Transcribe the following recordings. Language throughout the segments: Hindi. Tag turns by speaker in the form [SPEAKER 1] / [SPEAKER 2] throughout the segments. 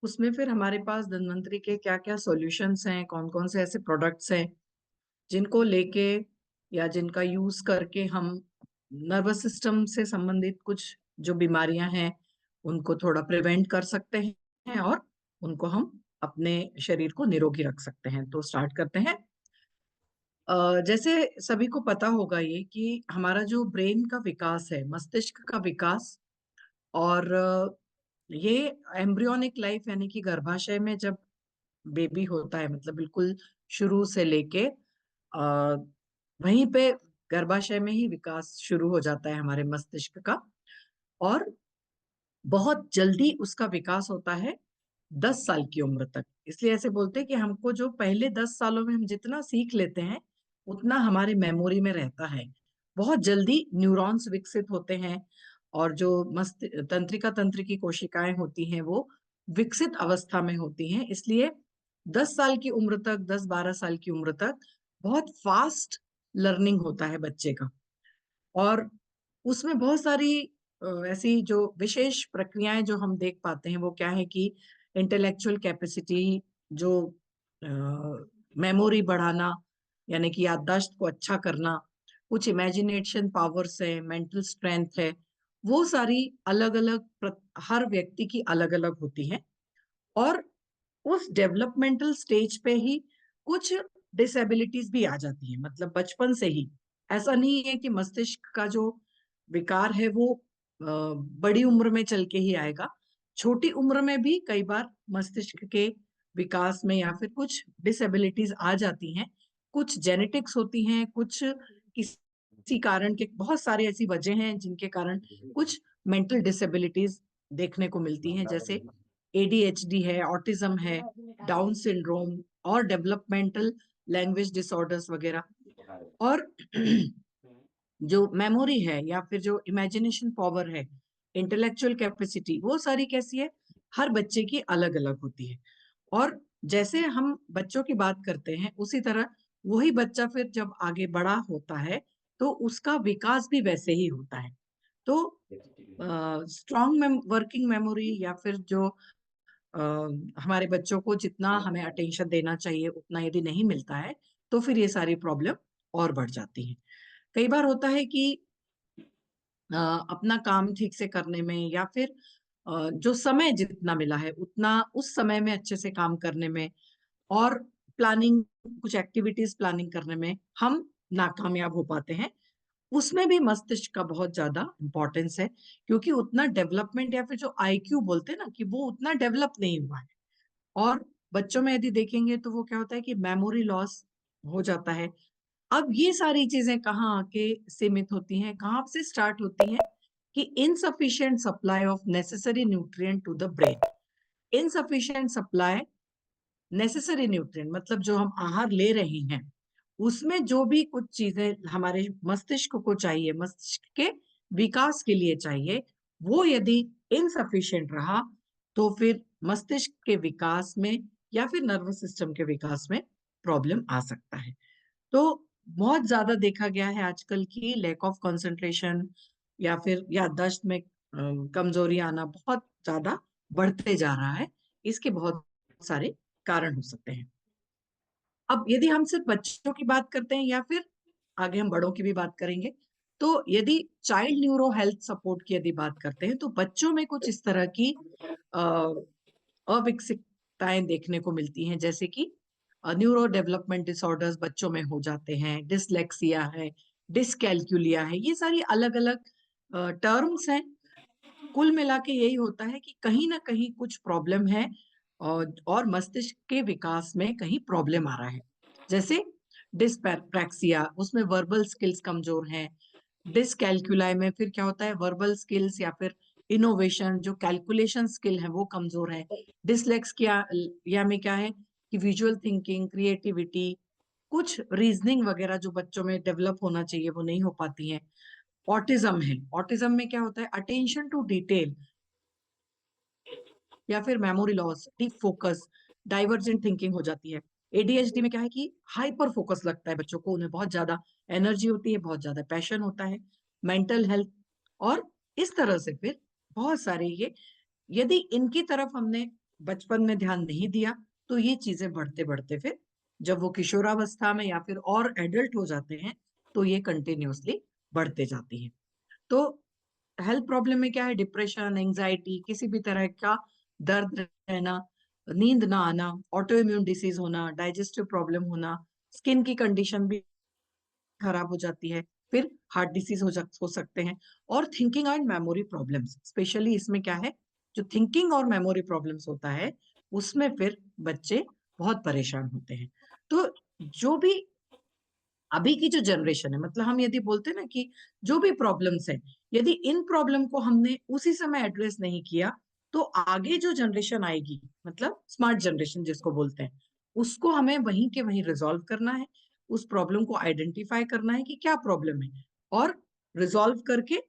[SPEAKER 1] उसमें फिर हमारे पास धन्वंतरी के क्या क्या सॉल्यूशंस हैं, कौन कौन से ऐसे प्रोडक्ट्स हैं जिनको लेके या जिनका यूज करके हम नर्वस सिस्टम से संबंधित कुछ जो बीमारियां हैं उनको थोड़ा प्रिवेंट कर सकते हैं और उनको हम अपने शरीर को निरोगी रख सकते हैं। तो स्टार्ट करते हैं। जैसे सभी को पता होगा ये कि हमारा जो ब्रेन का विकास है, मस्तिष्क का विकास, और ये एम्ब्रियोनिक लाइफ यानी कि गर्भाशय में जब बेबी होता है, मतलब बिल्कुल शुरू से लेके वहीं पे गर्भाशय में ही विकास शुरू हो जाता है हमारे मस्तिष्क का। और बहुत जल्दी उसका विकास होता है 10 साल की उम्र तक। इसलिए ऐसे बोलते हैं कि हमको जो पहले 10 सालों में हम जितना सीख लेते हैं उतना हमारी मेमोरी में रहता है। बहुत जल्दी न्यूरॉन्स विकसित होते हैं और जो मस्त तंत्रिका तंत्र की कोशिकाएं होती हैं वो विकसित अवस्था में होती हैं। इसलिए 10 साल की उम्र तक, 10-12 साल की उम्र तक बहुत फास्ट लर्निंग होता है बच्चे का। और उसमें बहुत सारी ऐसी जो विशेष प्रक्रियाएं जो हम देख पाते हैं वो क्या है कि इंटेलेक्चुअल कैपेसिटी, जो मेमोरी बढ़ाना यानी कि याददाश्त को अच्छा करना, कुछ इमेजिनेशन पावर्स है, मेंटल स्ट्रेंथ है, वो सारी अलग अलग हर व्यक्ति की अलग अलग होती हैं। और उस डेवलपमेंटल स्टेज पे ही कुछ डिसेबिलिटीज भी आ जाती हैं, मतलब बचपन से ही। ऐसा नहीं है कि मस्तिष्क का जो विकार है वो बड़ी उम्र में चल के ही आएगा। छोटी उम्र में भी कई बार मस्तिष्क के विकास में या फिर कुछ डिसेबिलिटीज आ जाती हैं। कुछ जेनेटिक्स होती हैं, कुछ किसी कारण के, बहुत सारी ऐसी वजह हैं जिनके कारण कुछ मेंटल डिसेबिलिटीज देखने को मिलती हैं, जैसे एडीएचडी है, ऑटिज्म है, डाउन सिंड्रोम और डेवलपमेंटल लैंग्वेज डिसऑर्डर्स वगैरह। और जो मेमोरी है या फिर जो इमेजिनेशन पावर है, इंटेलेक्चुअल कैपेसिटी, वो सारी कैसी है, हर बच्चे की अलग अलग होती है। और जैसे हम बच्चों की बात करते हैं उसी तरह वही बच्चा फिर जब आगे बड़ा होता है तो उसका विकास भी वैसे ही होता है। तो स्ट्रॉन्ग वर्किंग मेमोरी या फिर जो अ, हमारे बच्चों को जितना हमें अटेंशन देना चाहिए उतना यदि नहीं मिलता है तो फिर ये सारी प्रॉब्लम और बढ़ जाती है। कई बार होता है कि अपना काम ठीक से करने में या फिर जो समय जितना मिला है उतना उस समय में अच्छे से काम करने में और प्लानिंग, कुछ एक्टिविटीज प्लानिंग करने में हम नाकामयाब हो पाते हैं। उसमें भी मस्तिष्क का बहुत ज्यादा इंपॉर्टेंस है, क्योंकि उतना डेवलपमेंट या फिर जो आईक्यू बोलते हैं ना, कि वो उतना डेवलप नहीं हुआ है। और बच्चों में यदि देखेंगे तो वो क्या होता है कि मेमोरी लॉस हो जाता है। अब ये सारी चीजें कहाँ आके सीमित होती हैं, कहाँ से स्टार्ट होती हैं, कि insufficient supply of necessary nutrient to the brain. Insufficient supply necessary nutrient मतलब जो हम आहार ले रहे हैं उसमें जो भी कुछ चीजें हमारे मस्तिष्क को चाहिए, मस्तिष्क के विकास के लिए चाहिए, वो यदि इनसफिशिएंट रहा तो फिर मस्तिष्क के विकास में या फिर नर्वस सिस्टम के विकास में प्रॉब्लम आ सकता है। तो बहुत ज्यादा देखा गया है आजकल की लैक ऑफ कंसंट्रेशन या फिर याददाश्त में कमजोरी आना बहुत ज्यादा बढ़ते जा रहा है। इसके बहुत सारे कारण हो सकते हैं। अब यदि हम सिर्फ बच्चों की बात करते हैं या फिर आगे हम बड़ों की भी बात करेंगे, तो यदि चाइल्ड न्यूरो हेल्थ सपोर्ट की यदि बात करते हैं तो बच्चों में कुछ इस तरह की अ, अविकसितताएं देखने को मिलती हैं, जैसे कि न्यूरो डेवलपमेंट डिसऑर्डर्स बच्चों में हो जाते हैं, डिसलेक्सिया है, डिसकैल्कुलिया है, ये सारी अलग अलग टर्म्स हैं। कुल मिला के यही होता है कि कहीं ना कहीं कुछ प्रॉब्लम है और मस्तिष्क के विकास में कहीं प्रॉब्लम आ रहा है। जैसे डिस्प्रैक्सिया, उसमें वर्बल स्किल्स कमजोर हैं। डिसकैल्कुलाई में फिर क्या होता है, वर्बल स्किल्स या फिर इनोवेशन, जो कैलकुलेशन स्किल है वो कमजोर है। डिसलेक्सिया या में क्या है कि विजुअल थिंकिंग, क्रिएटिविटी, कुछ रीजनिंग वगैरह जो बच्चों में डेवलप होना चाहिए वो नहीं हो पाती है। ऑटिज्म है, ऑटिज्म में क्या होता है, अटेंशन टू डिटेल या फिर memory loss, deep focus, divergent thinking हो जाती है। एडीएचडी में क्या है कि हाइपर फोकस लगता है बच्चों को, उन्हें बहुत ज्यादा एनर्जी होती है, बहुत ज्यादा पैशन होता है। मेंटल हेल्थ और इस तरह से फिर बहुत सारे ये, यदि इनकी तरफ हमने बचपन में ध्यान नहीं दिया तो ये चीजें बढ़ते बढ़ते फिर जब वो किशोरावस्था में या फिर और एडल्ट हो जाते हैं तो ये कंटिन्यूअसली बढ़ते जाती हैं। तो हेल्थ प्रॉब्लम में क्या है, डिप्रेशन, एंजाइटी, किसी भी तरह का दर्द रहना, नींद ना आना, ऑटो इम्यून डिसीज होना, डाइजेस्टिव प्रॉब्लम होना, स्किन की कंडीशन भी खराब हो जाती है, फिर हार्ट डिसीज हो सकते हैं, और thinking and memory problems. Specially इसमें क्या है, जो थिंकिंग और मेमोरी प्रॉब्लम्स होता है उसमें फिर बच्चे बहुत परेशान होते हैं। तो जो भी अभी की जो जनरेशन है, मतलब हम यदि बोलते हैं ना कि जो भी प्रॉब्लम्स है, यदि इन प्रॉब्लम को हमने उसी समय एड्रेस नहीं किया तो आगे जो जनरेशन आएगी, मतलब स्मार्ट जनरेशन जिसको बोलते हैं, उसको हमें वहीं के वहीं रिजॉल्व करना है। उस प्रॉब्लम को आइडेंटिफाई करना है कि क्या प्रॉब्लम है, और रिजॉल्व करके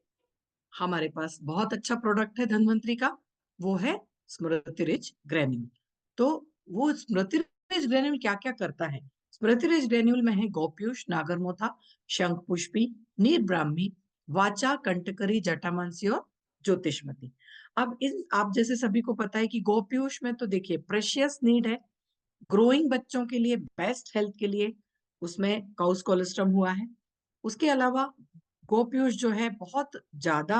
[SPEAKER 1] हमारे पास बहुत अच्छा प्रोडक्ट है धन्वंतरी का, वो है स्मृति रिच ग्रेन्यूल। तो वो स्मृति रिच ग्रेन्यूल क्या क्या करता है? स्मृति रिच ग्रेन्यूल में है गोप्यूष, नागरमोथा, शंखपुष्पी, नीर ब्राह्मी, वाचा, कंटकरी, जटामांसी और ज्योतिषमती। अब इन आप जैसे सभी को पता है कि गोप्यूष में तो देखिए प्रेशियस नीड है, ग्रोइंग बच्चों के लिए, बेस्ट हेल्थ के लिए उसमें काउस कोलेस्ट्रम हुआ है। उसके अलावा गोपीयूष जो है बहुत ज्यादा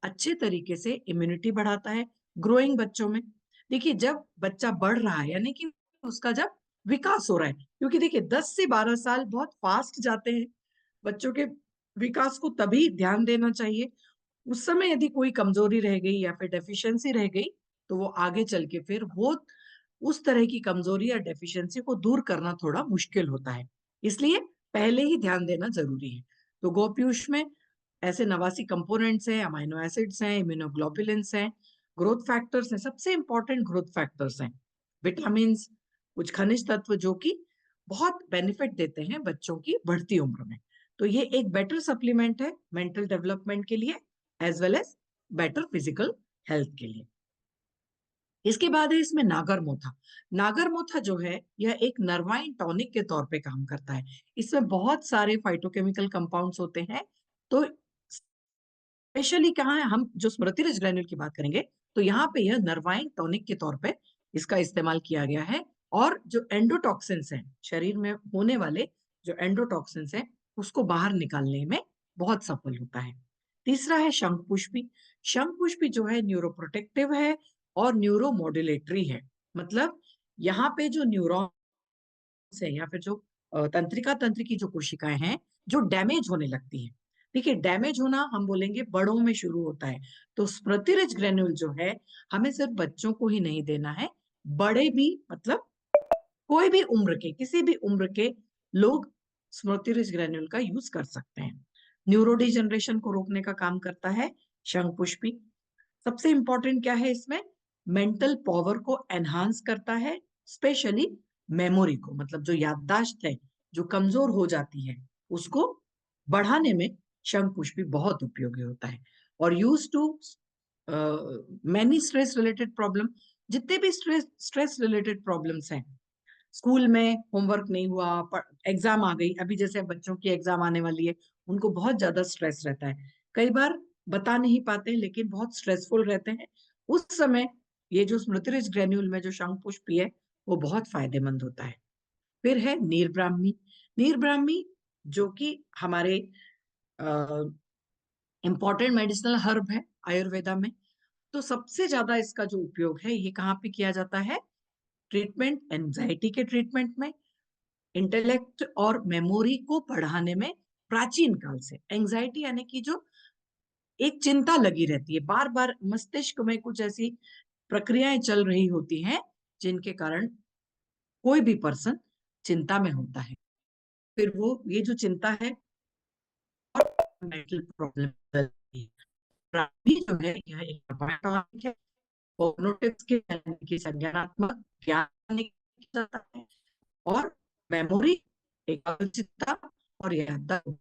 [SPEAKER 1] अच्छे तरीके से इम्यूनिटी बढ़ाता है ग्रोइंग बच्चों में। देखिए जब बच्चा बढ़ रहा है, यानी कि उसका जब विकास हो रहा है, क्योंकि देखिए 10 से 12 साल बहुत फास्ट जाते हैं, बच्चों के विकास को तभी ध्यान देना चाहिए। उस समय यदि कोई कमजोरी रह गई या फिर डेफिशिएंसी रह गई तो वो आगे चल के फिर वो उस तरह की कमजोरी या डेफिशिएंसी को दूर करना थोड़ा मुश्किल होता है। इसलिए पहले ही ध्यान देना जरूरी है। तो गोपीयूष में ऐसे 89 कंपोनेंट्स हैं, अमाइनो एसिड्स हैं, इम्यूनोग्लोबुलिन्स हैं, ग्रोथ फैक्टर्स हैं, सबसे इंपॉर्टेंट ग्रोथ फैक्टर्स हैं, विटामिन, कुछ खनिज तत्व जो कि बहुत बेनिफिट देते हैं बच्चों की बढ़ती उम्र में। तो ये एक बेटर सप्लीमेंट है मेंटल डेवलपमेंट के लिए as well as better physical health के लिए। इसके बाद है इसमें नागरमोथा। नागरमोथा जो है यह एक नर्वाइन टॉनिक के तौर पे काम करता है। इसमें बहुत सारे फाइटोकेमिकल कंपाउंड्स होते हैं। तो स्पेशली कहाँ है, हम जो स्मृति रज ग्रैन्यूल की बात करेंगे तो यहाँ पे यह नर्वाइन टॉनिक के तौर पे इसका इस्तेमाल किया गया है। और जो एंडोटॉक्सिन्स हैं, शरीर में होने वाले जो एंडोटॉक्सिन्स हैं, उसको बाहर निकालने में बहुत सफल होता है। तीसरा है शंखपुष्पी। शंखपुष्पी जो है न्यूरोप्रोटेक्टिव है और न्यूरोमोड्यूलेटरी है। मतलब यहाँ पे जो न्यूरॉन्स है या फिर जो तंत्रिका तंत्र की जो कोशिकाएं हैं जो डैमेज होने लगती हैं, देखिए डैमेज होना हम बोलेंगे बड़ों में शुरू होता है। तो स्मृति रिच ग्रेन्यूल जो है हमें सिर्फ बच्चों को ही नहीं देना है, बड़े भी, मतलब कोई भी उम्र के, किसी भी उम्र के लोग स्मृति रिच ग्रेन्यूल का यूज कर सकते हैं। न्यूरो डिजनरेशन को रोकने का काम करता है शंखपुष्पी। सबसे इंपॉर्टेंट क्या है इसमें, मेंटल पावर को एनहांस करता है, स्पेशली मेमोरी को, मतलब जो याददाश्त है जो कमजोर हो जाती है उसको बढ़ाने में शंखपुष्पी बहुत उपयोगी होता है। और use to many stress related problem, जितने भी स्ट्रेस रिलेटेड प्रॉब्लम्स हैं, स्कूल में होमवर्क नहीं हुआ, एग्जाम आ गई, अभी जैसे बच्चों की एग्जाम आने वाली है, उनको बहुत ज्यादा स्ट्रेस रहता है, कई बार बता नहीं पाते लेकिन बहुत स्ट्रेसफुल रहते हैं। उस समय ये जो स्मृतिरिज ग्रेन्यूल में जो शंखपुष्पी है वो बहुत फायदेमंद होता है। फिर है नीर ब्राह्मी। नीर ब्राह्मी जो कि हमारे इंपॉर्टेंट मेडिसिनल हर्ब है आयुर्वेदा में। तो सबसे ज्यादा इसका जो उपयोग है ये कहाँ पे किया जाता है, ट्रीटमेंट, एंजाइटी के ट्रीटमेंट में, इंटेलेक्ट और मेमोरी को बढ़ाने में। प्राचीन काल से एंजाइटी यानी कि जो एक चिंता लगी रहती है, बार बार मस्तिष्क में कुछ ऐसी प्रक्रियाएं चल रही होती हैं जिनके कारण कोई भी पर्सन चिंता में होता है, फिर वो ये जो चिंता है मेंटल प्रॉब्लम जो है यह एक टॉनिक है। कॉग्निटिव स्किल यानी कि संज्ञानात्मक ज्ञान जाता है, और मेमोरी, एकाग्रचित्ता और याददाश्त